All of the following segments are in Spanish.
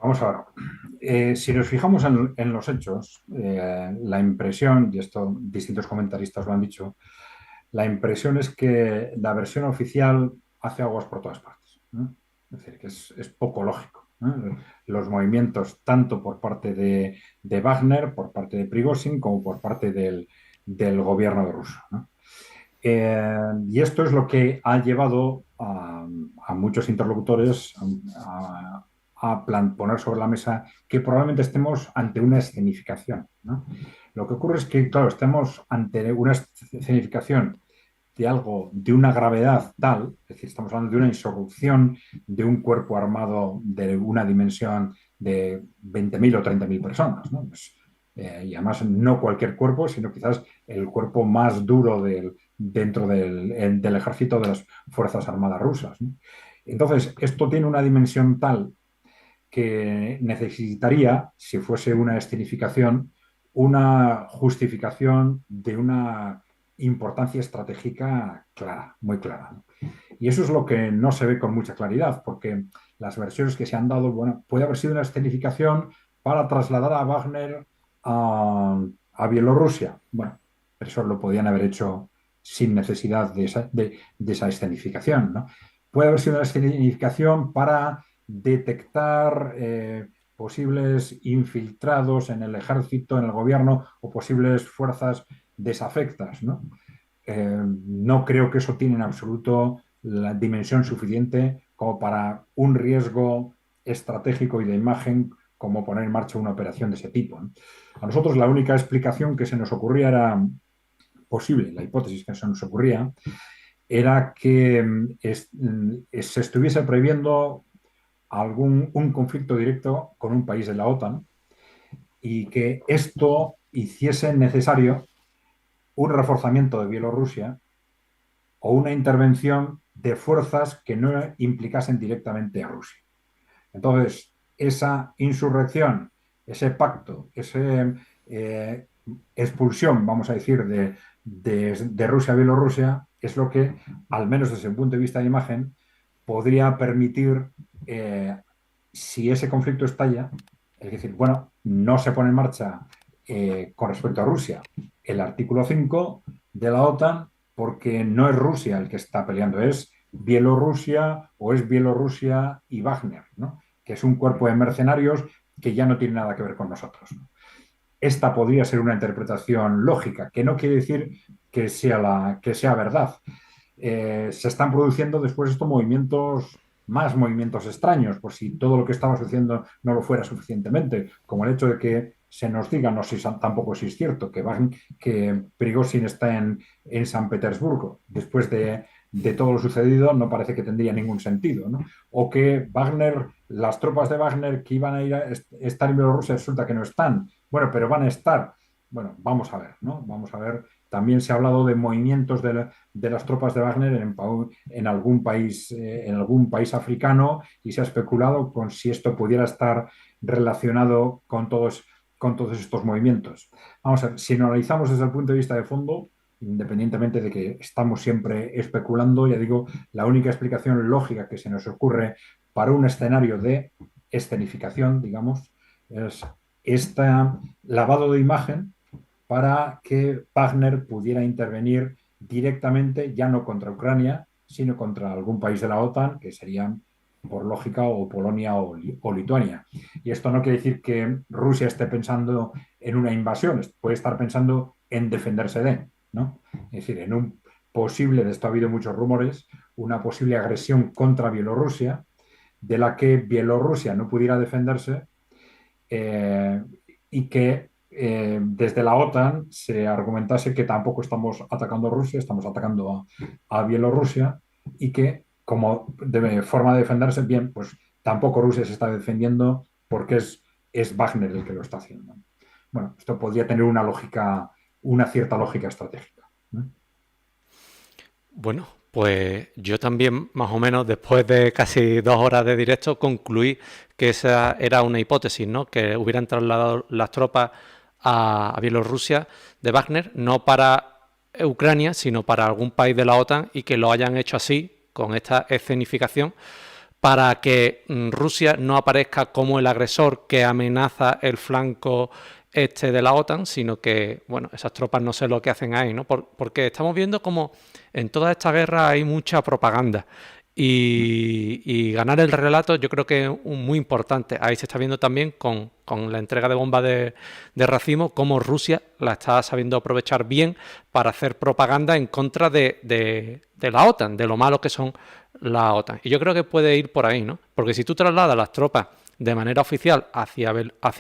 Vamos a ver. Si nos fijamos en los hechos, la impresión, y esto distintos comentaristas lo han dicho, la impresión es que la versión oficial hace aguas por todas partes, ¿no? Es decir, que es poco lógico, ¿no? Los movimientos, tanto por parte de Wagner, por parte de Prigozhin, como por parte del gobierno de Rusia, ¿no? Y esto es lo que ha llevado a muchos interlocutores poner sobre la mesa que probablemente estemos ante una escenificación, ¿no? Lo que ocurre es que, claro, estamos ante una escenificación de algo de una gravedad tal, es decir, estamos hablando de una insurrección de un cuerpo armado de una dimensión de 20.000 o 30.000 personas, ¿no? Y además no cualquier cuerpo, sino quizás el cuerpo más duro dentro del ejército de las Fuerzas Armadas rusas, ¿no? Entonces, esto tiene una dimensión tal que necesitaría, si fuese una escenificación, una justificación de una importancia estratégica clara, muy clara, ¿no? Y eso es lo que no se ve con mucha claridad, porque las versiones que se han dado, bueno, puede haber sido una escenificación para trasladar a Wagner a Bielorrusia. Bueno, pero eso lo podían haber hecho sin necesidad de esa escenificación, ¿no? Puede haber sido una escenificación para detectar posibles infiltrados en el ejército, en el gobierno o posibles fuerzas desafectas, ¿no? No creo que eso tiene en absoluto la dimensión suficiente como para un riesgo estratégico y de imagen como poner en marcha una operación de ese tipo, ¿no? A nosotros la única explicación que se nos ocurría era posible, la hipótesis que se nos ocurría, era que se estuviese previendo un conflicto directo con un país de la OTAN y que esto hiciese necesario un reforzamiento de Bielorrusia o una intervención de fuerzas que no implicasen directamente a Rusia. Entonces, esa insurrección, ese pacto, esa expulsión, vamos a decir, de Rusia a Bielorrusia, es lo que, al menos desde el punto de vista de imagen, podría permitir, eh, si ese conflicto estalla, es decir, bueno, no se pone en marcha con respecto a Rusia el artículo 5 de la OTAN porque no es Rusia el que está peleando, es Bielorrusia o es Bielorrusia y Wagner, ¿no? Que es un cuerpo de mercenarios que ya no tiene nada que ver con nosotros, ¿no? Esta podría ser una interpretación lógica, que no quiere decir que sea verdad. Se están produciendo después estos movimientos, más movimientos extraños, por si todo lo que estaba sucediendo no lo fuera suficientemente, como el hecho de que se nos diga, no sé si tampoco si es cierto, que Prigozhin está en San Petersburgo. Después de todo lo sucedido, no parece que tendría ningún sentido, ¿no? O que Wagner, las tropas de Wagner que iban a ir a estar en Bielorrusia, resulta que no están. Bueno, pero van a estar. Bueno, vamos a ver, ¿no? Vamos a ver. También se ha hablado de movimientos de las tropas de Wagner en algún país africano y se ha especulado con si esto pudiera estar relacionado con todos estos movimientos. Vamos a ver, si lo analizamos desde el punto de vista de fondo, independientemente de que estamos siempre especulando, ya digo, la única explicación lógica que se nos ocurre para un escenario de escenificación, digamos, es este lavado de imagen para que Wagner pudiera intervenir directamente, ya no contra Ucrania, sino contra algún país de la OTAN, que serían, por lógica, o Polonia o Lituania. Y esto no quiere decir que Rusia esté pensando en una invasión, puede estar pensando en defenderse de, ¿no? Es decir, en un posible, de esto ha habido muchos rumores, una posible agresión contra Bielorrusia, de la que Bielorrusia no pudiera defenderse eh, y que desde la OTAN se argumentase que tampoco estamos atacando a Rusia, estamos atacando a Bielorrusia y que como forma de defenderse, bien, pues tampoco Rusia se está defendiendo porque es Wagner el que lo está haciendo. Bueno, esto podría tener una lógica, una cierta lógica estratégica, ¿no? Bueno, pues yo también, más o menos, después de casi 2 horas de directo, concluí que esa era una hipótesis, ¿no? Que hubieran trasladado las tropas a Bielorrusia de Wagner, no para Ucrania, sino para algún país de la OTAN y que lo hayan hecho así, con esta escenificación, para que Rusia no aparezca como el agresor que amenaza el flanco este de la OTAN, sino que, bueno, esas tropas no sé lo que hacen ahí, ¿no? Porque estamos viendo como en toda esta guerra hay mucha propaganda y ganar el relato yo creo que es muy importante. Ahí se está viendo también con la entrega de bombas de racimo cómo Rusia la está sabiendo aprovechar bien para hacer propaganda en contra de la OTAN, de lo malo que son la OTAN. Y yo creo que puede ir por ahí, ¿no? Porque si tú trasladas las tropas de manera oficial hacia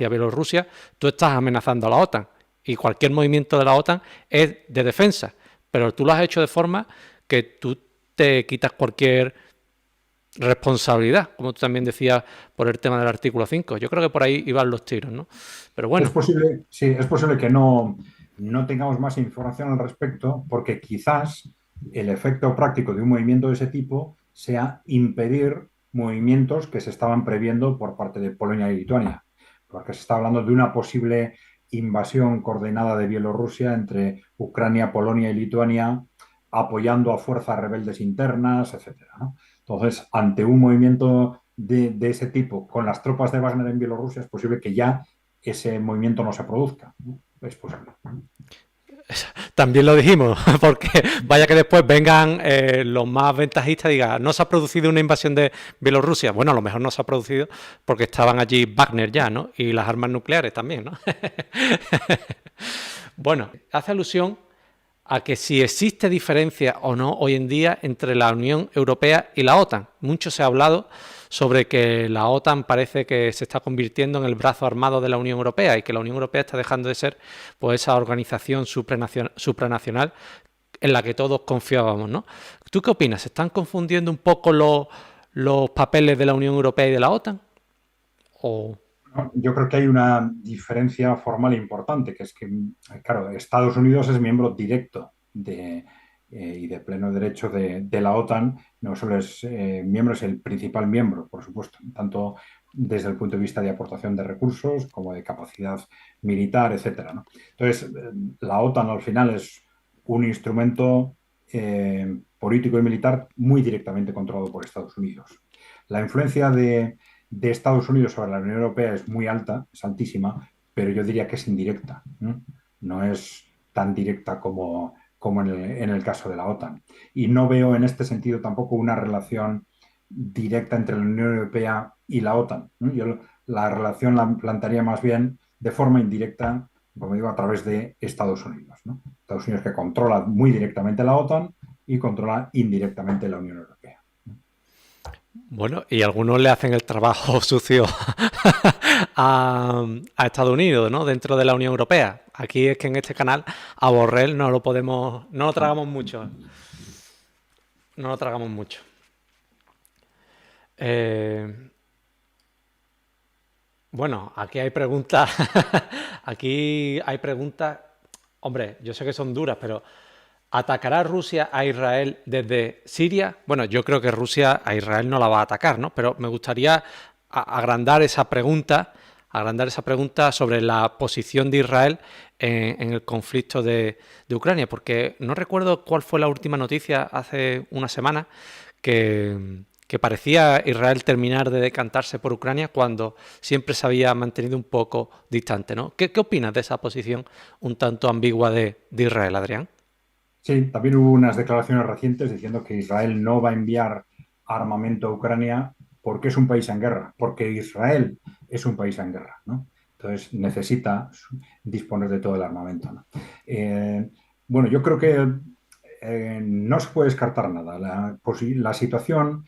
Bielorrusia, tú estás amenazando a la OTAN. Y cualquier movimiento de la OTAN es de defensa. Pero tú lo has hecho de forma que tú te quitas cualquier responsabilidad, como tú también decías por el tema del artículo 5. Yo creo que por ahí iban los tiros, ¿no? Pero Es bueno, posible, sí, es posible que no tengamos más información al respecto, porque quizás el efecto práctico de un movimiento de ese tipo sea impedir movimientos que se estaban previendo por parte de Polonia y Lituania, porque se está hablando de una posible invasión coordinada de Bielorrusia entre Ucrania, Polonia y Lituania, apoyando a fuerzas rebeldes internas, etcétera, ¿no? Entonces, ante un movimiento de ese tipo con las tropas de Wagner en Bielorrusia, es posible que ya ese movimiento no se produzca, ¿no? Es posible. también lo dijimos, porque vaya que después vengan los más ventajistas y digan, no se ha producido una invasión de Bielorrusia. Bueno, a lo mejor no se ha producido porque estaban allí Wagner ya, ¿no? Y las armas nucleares también, ¿no? Bueno, hace alusión a que si existe diferencia o no hoy en día entre la Unión Europea y la OTAN. Mucho se ha hablado sobre que la OTAN parece que se está convirtiendo en el brazo armado de la Unión Europea y que la Unión Europea está dejando de ser pues esa organización supranacional en la que todos confiábamos, ¿no? ¿Tú qué opinas? ¿Se están confundiendo un poco los papeles de la Unión Europea y de la OTAN? ¿O Yo creo que hay una diferencia formal importante, que es que, claro, Estados Unidos es miembro directo y de pleno derecho de la OTAN, no solo es miembro, es el principal miembro, por supuesto, tanto desde el punto de vista de aportación de recursos como de capacidad militar, etcétera, ¿no? Entonces, la OTAN al final es un instrumento político y militar muy directamente controlado por Estados Unidos. La influencia de Estados Unidos sobre la Unión Europea es muy alta, es altísima, pero yo diría que es indirecta, ¿no? No es tan directa como en el caso de la OTAN. Y no veo en este sentido tampoco una relación directa entre la Unión Europea y la OTAN, ¿no? Yo la relación la plantearía más bien de forma indirecta, como digo, a través de Estados Unidos, ¿no? Estados Unidos que controla muy directamente la OTAN y controla indirectamente la Unión Europea. bueno, y algunos le hacen el trabajo sucio a Estados Unidos, ¿no? Dentro de la Unión Europea. Aquí es que en este canal a Borrell no lo podemos, no lo tragamos mucho, no lo tragamos mucho. Eh, bueno, aquí hay preguntas, aquí hay preguntas, hombre, yo sé que son duras, pero ¿atacará Rusia a Israel desde Siria? Bueno, yo creo que Rusia a Israel no la va a atacar, ¿no? Pero me gustaría agrandar esa pregunta sobre la posición de Israel en el conflicto de Ucrania, porque no recuerdo cuál fue la última noticia hace una semana que parecía Israel terminar de decantarse por Ucrania cuando siempre se había mantenido un poco distante, ¿no? ¿Qué opinas de esa posición un tanto ambigua de Israel, Adrián? Sí, también hubo unas declaraciones recientes diciendo que Israel no va a enviar armamento a Ucrania porque es un país en guerra, porque Israel es un país en guerra, ¿no? Entonces necesita disponer de todo el armamento, ¿no? Eh, bueno, yo creo que no se puede descartar nada. La situación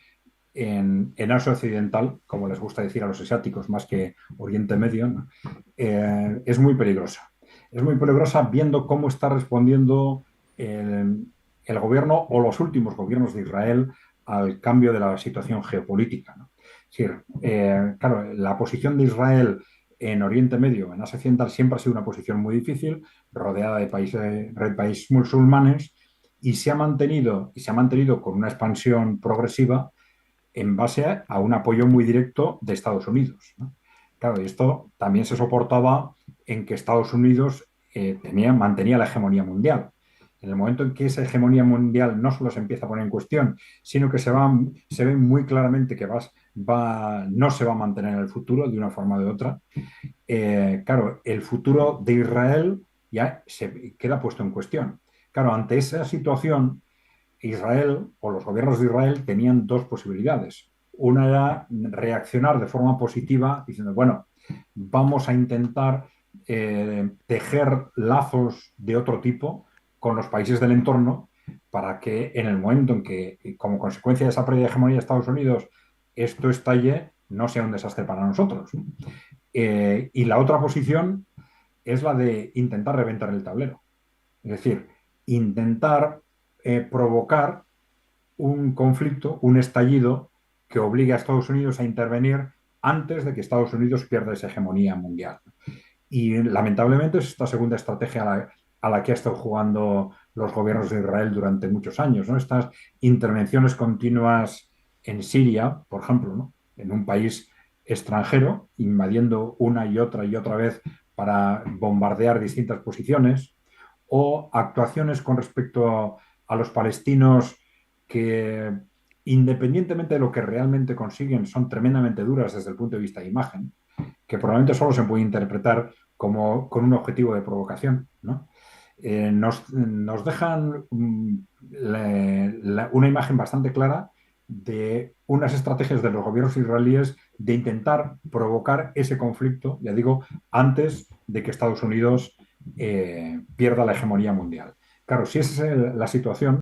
en Asia Occidental, como les gusta decir a los asiáticos más que Oriente Medio, ¿no? Es muy peligrosa. Es muy peligrosa viendo cómo está respondiendo el gobierno o los últimos gobiernos de Israel al cambio de la situación geopolítica, ¿no? Es decir, claro, la posición de Israel en Oriente Medio, en Asia Occidental, siempre ha sido una posición muy difícil, rodeada de países musulmanes, y se ha mantenido con una expansión progresiva en base a un apoyo muy directo de Estados Unidos, ¿no? Claro, y esto también se soportaba en que Estados Unidos mantenía la hegemonía mundial. Es En el momento en que esa hegemonía mundial no solo se empieza a poner en cuestión, sino que se ve muy claramente que no se va a mantener en el futuro de una forma o de otra, claro, el futuro de Israel ya se queda puesto en cuestión. Claro, ante esa situación, Israel o los gobiernos de Israel tenían dos posibilidades. Una era reaccionar de forma positiva diciendo, bueno, vamos a intentar tejer lazos de otro tipo con los países del entorno para que en el momento en que, como consecuencia de esa pérdida de hegemonía de Estados Unidos, esto estalle, no sea un desastre para nosotros. Y la otra posición es la de intentar reventar el tablero. Es decir, intentar provocar un conflicto, un estallido que obligue a Estados Unidos a intervenir antes de que Estados Unidos pierda esa hegemonía mundial. Y lamentablemente es esta segunda estrategia a la que ha estado jugando los gobiernos de Israel durante muchos años, ¿no? Estas intervenciones continuas en Siria, por ejemplo, ¿no? En un país extranjero, invadiendo una y otra vez para bombardear distintas posiciones, o actuaciones con respecto a los palestinos que, independientemente de lo que realmente consiguen, son tremendamente duras desde el punto de vista de imagen, que probablemente solo se puede interpretar como con un objetivo de provocación, ¿no? Nos dejan una imagen bastante clara de unas estrategias de los gobiernos israelíes de intentar provocar ese conflicto, ya digo, antes de que Estados Unidos pierda la hegemonía mundial. Claro, si esa es la situación,